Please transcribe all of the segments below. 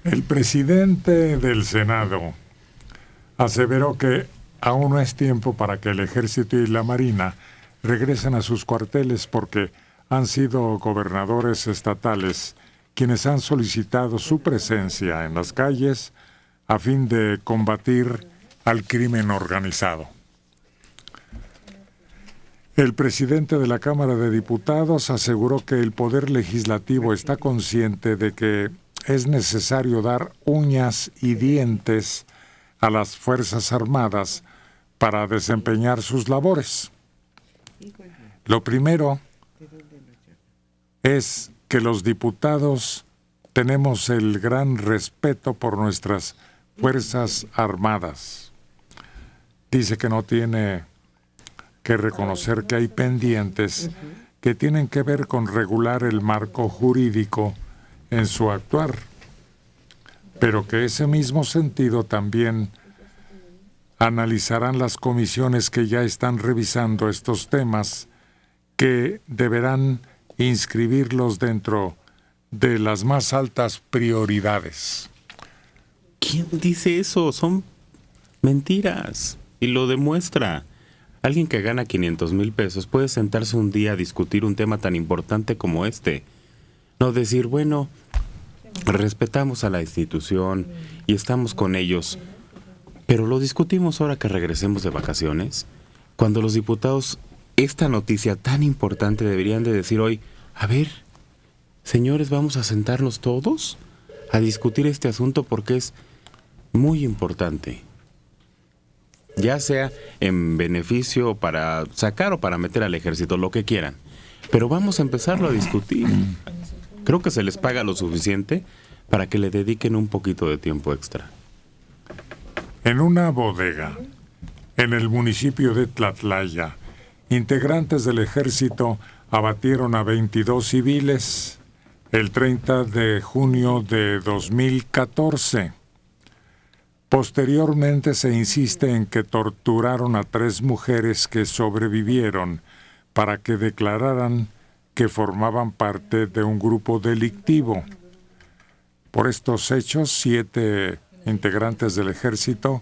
El presidente del Senado aseveró que aún no es tiempo para que el Ejército y la Marina regresen a sus cuarteles porque han sido gobernadores estatales quienes han solicitado su presencia en las calles a fin de combatir al crimen organizado. El presidente de la Cámara de Diputados aseguró que el Poder Legislativo está consciente de que es necesario dar uñas y dientes a las Fuerzas Armadas para desempeñar sus labores. Lo primero es que los diputados tenemos el gran respeto por nuestras Fuerzas Armadas. Dice que no tiene que reconocer que hay pendientes que tienen que ver con regular el marco jurídico en su actuar, pero que ese mismo sentido también analizarán las comisiones que ya están revisando estos temas, que deberán inscribirlos dentro de las más altas prioridades. ¿Quién dice eso? Son mentiras y lo demuestra. Alguien que gana 500,000 pesos puede sentarse un día a discutir un tema tan importante como este. No decir, bueno, respetamos a la institución y estamos con ellos, pero lo discutimos ahora que regresemos de vacaciones, cuando los diputados esta noticia tan importante deberían de decir hoy, a ver, señores, vamos a sentarnos todos a discutir este asunto porque es muy importante. Ya sea en beneficio para sacar o para meter al ejército, lo que quieran. Pero vamos a empezarlo a discutir. Creo que se les paga lo suficiente para que le dediquen un poquito de tiempo extra. En una bodega, en el municipio de Tlatlaya, integrantes del ejército abatieron a 22 civiles el 30 de junio de 2014. Posteriormente se insiste en que torturaron a 3 mujeres que sobrevivieron para que declararan que formaban parte de un grupo delictivo. Por estos hechos, 7 integrantes del ejército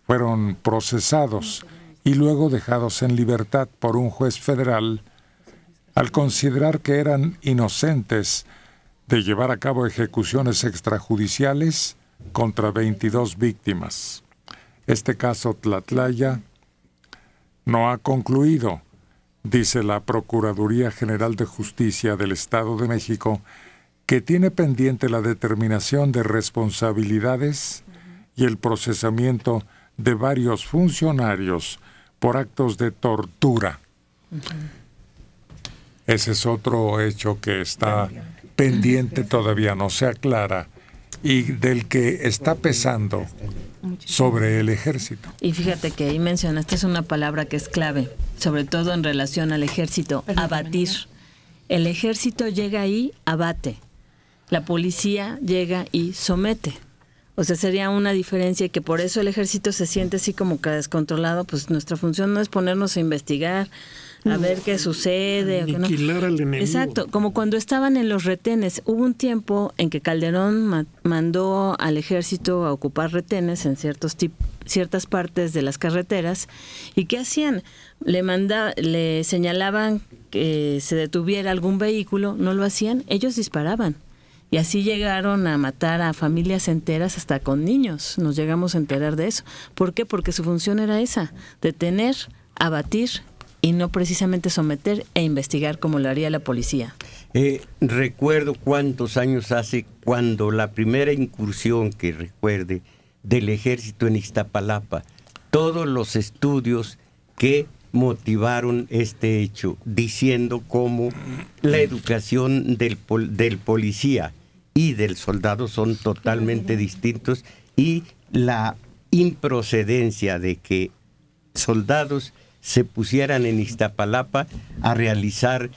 fueron procesados y luego dejados en libertad por un juez federal al considerar que eran inocentes de llevar a cabo ejecuciones extrajudiciales contra 22 víctimas. Este caso Tlatlaya no ha concluido, dice la Procuraduría General de Justicia del Estado de México, que tiene pendiente la determinación de responsabilidades y el procesamiento de varios funcionarios por actos de tortura. Ese es otro hecho que está pendiente, todavía no se aclara, y del que está pesando sobre el ejército. Y fíjate que ahí mencionaste es una palabra que es clave, sobre todo en relación al ejército, abatir. El ejército llega ahí, abate. La policía llega y somete. O sea, sería una diferencia y que por eso el ejército se siente así como que descontrolado. Pues nuestra función no es ponernos a investigar, a ver qué sucede. Aniquilar al enemigo. Exacto, como cuando estaban en los retenes. Hubo un tiempo en que Calderón mandó al ejército a ocupar retenes en ciertas partes de las carreteras. ¿Y qué hacían? Le señalaban que se detuviera algún vehículo, no lo hacían, ellos disparaban. Y así llegaron a matar a familias enteras, hasta con niños. Nos llegamos a enterar de eso. ¿Por qué? Porque su función era esa, detener, abatir y no precisamente someter e investigar como lo haría la policía. Recuerdo cuántos años hace cuando la primera incursión que recuerde del ejército en Iztapalapa, todos los estudios que motivaron este hecho, diciendo cómo la educación del policía y del soldado son totalmente distintos y la improcedencia de que soldados se pusieran en Iztapalapa a realizar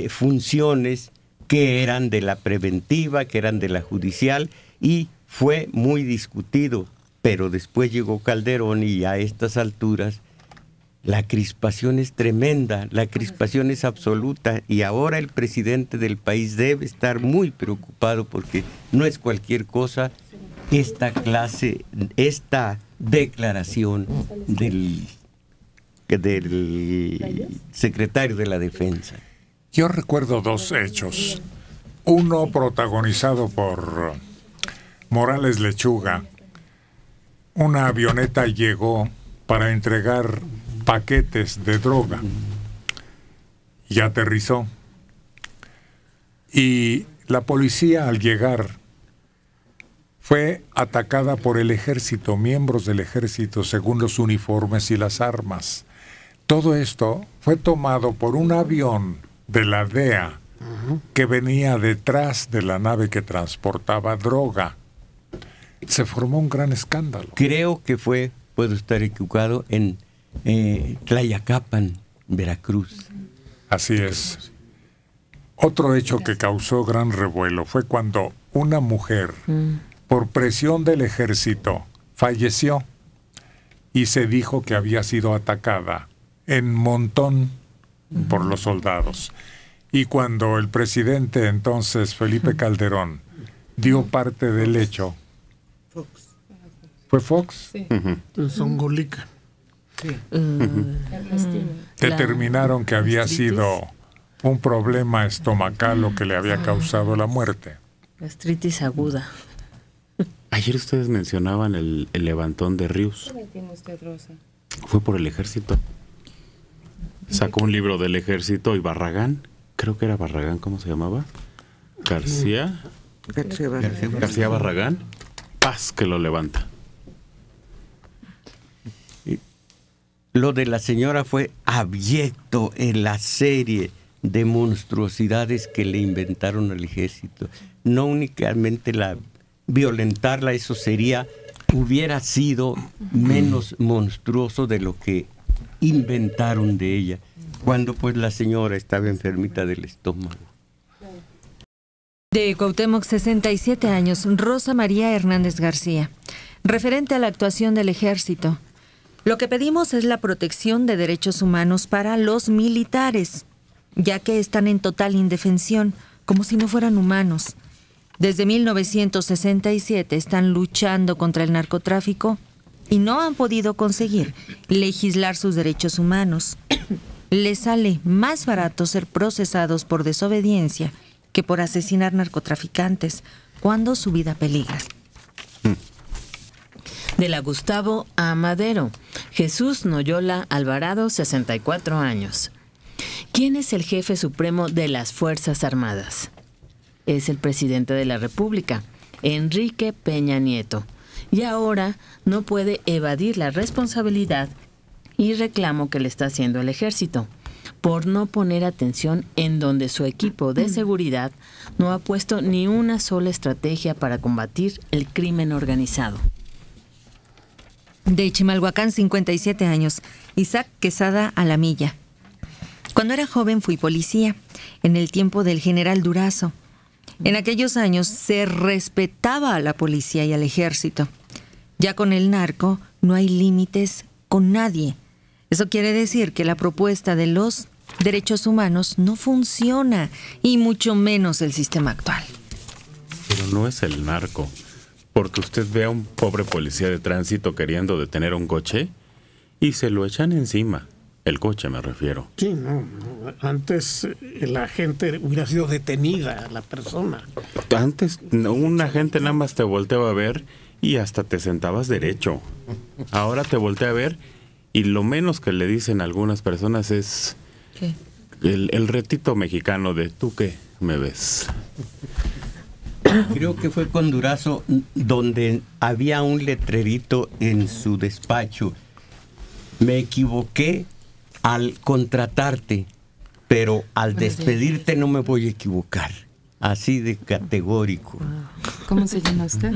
funciones que eran de la preventiva, que eran de la judicial, y fue muy discutido, pero después llegó Calderón y a estas alturas La crispación es tremenda, la crispación es absoluta y ahora el presidente del país debe estar muy preocupado porque no es cualquier cosa esta declaración del secretario de la Defensa. Yo recuerdo dos hechos. Uno protagonizado por Morales Lechuga. Una avioneta llegó para entregar paquetes de droga y aterrizó. Y la policía, al llegar, fue atacada por el ejército, miembros del ejército, según los uniformes y las armas. Todo esto fue tomado por un avión de la DEA que venía detrás de la nave que transportaba droga. Se formó un gran escándalo. Creo que fue, puedo estar equivocado, en Tlayacapan, Veracruz. Así es. Otro hecho que causó gran revuelo fue cuando una mujer, por presión del ejército, falleció y se dijo que había sido atacada en montón por los soldados. Y cuando el presidente entonces, Felipe Calderón, dio parte del hecho, ¿fue Fox? Sí. Zongolica. Sí. Determinaron que había sido un problema estomacal lo que le había causado la muerte. Gastritis aguda. Ayer ustedes mencionaban el levantón de Ríos. Fue por el ejército. Sacó un libro del ejército y Barragán, creo que era Barragán, ¿cómo se llamaba? García Barragán, paz que lo levanta. Lo de la señora fue abyecto en la serie de monstruosidades que le inventaron al ejército. No únicamente violentarla, eso hubiera sido menos monstruoso de lo que inventaron de ella, cuando pues la señora estaba enfermita del estómago. De Cuauhtémoc, 67 años, Rosa María Hernández García. Referente a la actuación del ejército, lo que pedimos es la protección de derechos humanos para los militares, ya que están en total indefensión, como si no fueran humanos. Desde 1967 están luchando contra el narcotráfico y no han podido conseguir legislar sus derechos humanos. Les sale más barato ser procesados por desobediencia que por asesinar narcotraficantes cuando su vida peligra. De la Gustavo a Madero. Jesús Noyola Alvarado, 64 años. ¿Quién es el jefe supremo de las Fuerzas Armadas? Es el presidente de la República, Enrique Peña Nieto. Y ahora no puede evadir la responsabilidad y reclamo que le está haciendo el ejército por no poner atención en donde su equipo de seguridad no ha puesto ni una sola estrategia para combatir el crimen organizado. De Chimalhuacán, 57 años, Isaac Quesada Alamilla. Cuando era joven fui policía, en el tiempo del general Durazo. En aquellos años se respetaba a la policía y al ejército. Ya con el narco no hay límites con nadie. Eso quiere decir que la propuesta de los derechos humanos no funciona, y mucho menos el sistema actual. Pero no es el narco. Porque usted ve a un pobre policía de tránsito queriendo detener un coche y se lo echan encima. El coche, me refiero. Sí, no. Antes la gente hubiera sido detenida, la persona. Antes un agente nada más te volteaba a ver y hasta te sentabas derecho. Ahora te voltea a ver y lo menos que le dicen algunas personas es... ¿Qué? El retito mexicano de ¿tú qué me ves? Creo que fue con Durazo donde había un letrerito en su despacho. Me equivoqué al contratarte, pero al despedirte no me voy a equivocar. Así de categórico. ¿Cómo se llama usted?